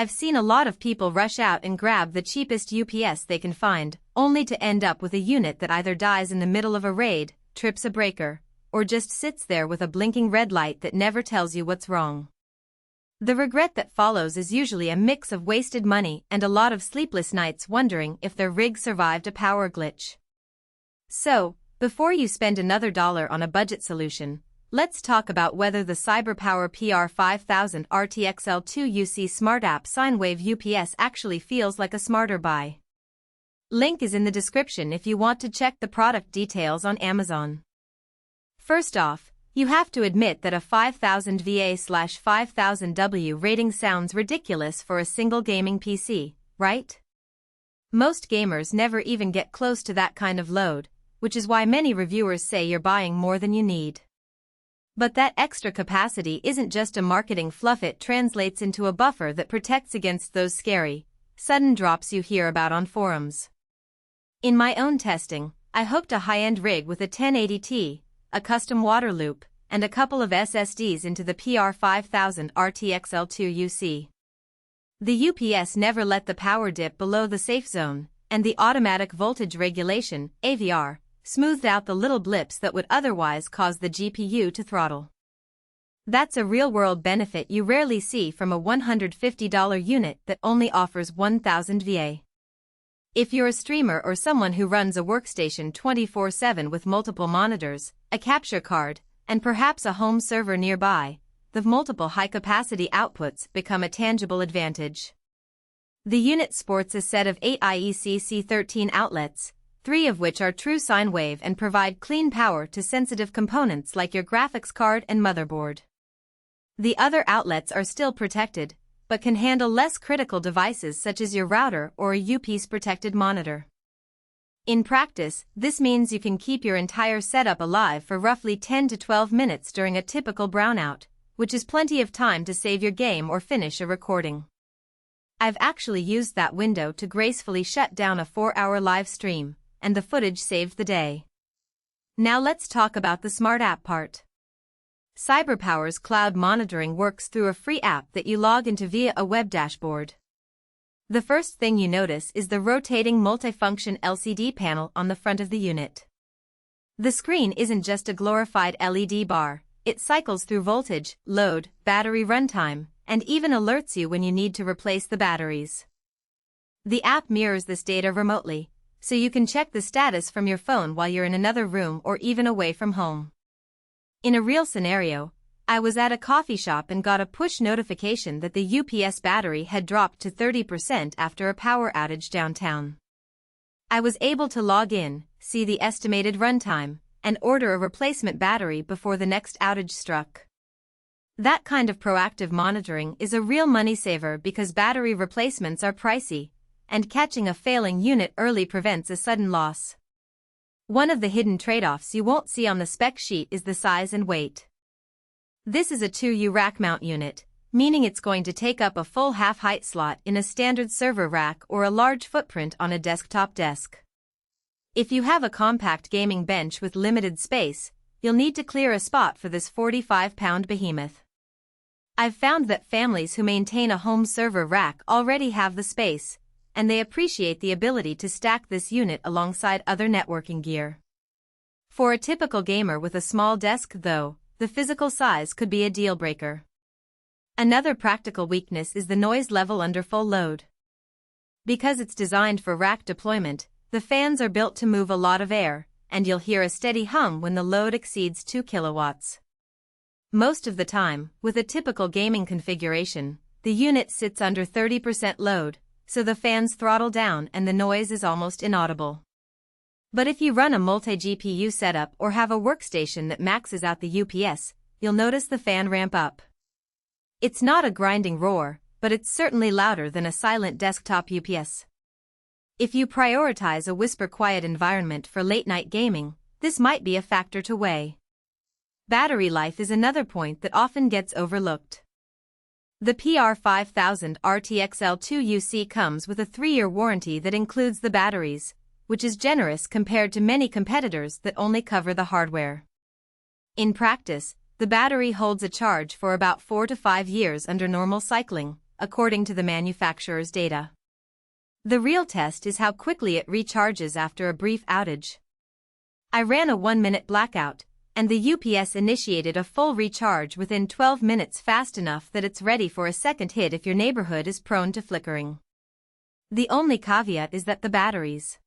I've seen a lot of people rush out and grab the cheapest UPS they can find, only to end up with a unit that either dies in the middle of a raid, trips a breaker, or just sits there with a blinking red light that never tells you what's wrong. The regret that follows is usually a mix of wasted money and a lot of sleepless nights wondering if their rig survived a power glitch. So, before you spend another dollar on a budget solution, let's talk about whether the CyberPower PR5000RTXL2UC Smart App Sinewave UPS actually feels like a smarter buy. Link is in the description if you want to check the product details on Amazon. First off, you have to admit that a 5000 VA/5000W rating sounds ridiculous for a single gaming PC, right? Most gamers never even get close to that kind of load, which is why many reviewers say you're buying more than you need. But that extra capacity isn't just a marketing fluff, it translates into a buffer that protects against those scary, sudden drops you hear about on forums. In my own testing, I hooked a high-end rig with a 1080Ti, a custom water loop, and a couple of SSDs into the PR5000RTXL2UC. The UPS never let the power dip below the safe zone, and the automatic voltage regulation, AVR, smoothed out the little blips that would otherwise cause the GPU to throttle. That's a real-world benefit you rarely see from a $150 unit that only offers 1000 VA. If you're a streamer or someone who runs a workstation 24/7 with multiple monitors, a capture card, and perhaps a home server nearby, the multiple high-capacity outputs become a tangible advantage. The unit sports a set of 8 IEC-C13 outlets, 3 of which are true sine wave and provide clean power to sensitive components like your graphics card and motherboard. The other outlets are still protected, but can handle less critical devices such as your router or a UPS-protected monitor. In practice, this means you can keep your entire setup alive for roughly 10 to 12 minutes during a typical brownout, which is plenty of time to save your game or finish a recording. I've actually used that window to gracefully shut down a 4-hour live stream, and the footage saved the day. Now let's talk about the smart app part. CyberPower's cloud monitoring works through a free app that you log into via a web dashboard. The first thing you notice is the rotating multifunction LCD panel on the front of the unit. The screen isn't just a glorified LED bar, it cycles through voltage, load, battery runtime, and even alerts you when you need to replace the batteries. The app mirrors this data remotely, so you can check the status from your phone while you're in another room or even away from home. In a real scenario, I was at a coffee shop and got a push notification that the UPS battery had dropped to 30% after a power outage downtown. I was able to log in, see the estimated runtime, and order a replacement battery before the next outage struck. That kind of proactive monitoring is a real money saver because battery replacements are pricey, and catching a failing unit early prevents a sudden loss. One of the hidden trade-offs you won't see on the spec sheet is the size and weight. This is a 2U rack mount unit, meaning it's going to take up a full half-height slot in a standard server rack or a large footprint on a desktop desk. If you have a compact gaming bench with limited space, you'll need to clear a spot for this 45-pound behemoth. I've found that families who maintain a home server rack already have the space, and they appreciate the ability to stack this unit alongside other networking gear. For a typical gamer with a small desk, though, the physical size could be a deal-breaker. Another practical weakness is the noise level under full load. Because it's designed for rack deployment, the fans are built to move a lot of air, and you'll hear a steady hum when the load exceeds 2 kilowatts. Most of the time, with a typical gaming configuration, the unit sits under 30% load, so the fans throttle down and the noise is almost inaudible. But if you run a multi-GPU setup or have a workstation that maxes out the UPS, you'll notice the fan ramp up. It's not a grinding roar, but it's certainly louder than a silent desktop UPS. If you prioritize a whisper-quiet environment for late-night gaming, this might be a factor to weigh. Battery life is another point that often gets overlooked. The PR5000RTXL2UC comes with a 3-year warranty that includes the batteries, which is generous compared to many competitors that only cover the hardware. In practice, the battery holds a charge for about 4 to 5 years under normal cycling, according to the manufacturer's data. The real test is how quickly it recharges after a brief outage. I ran a 1-minute blackout, and the UPS initiated a full recharge within 12 minutes, fast enough that it's ready for a second hit if your neighborhood is prone to flickering. The only caveat is that the batteries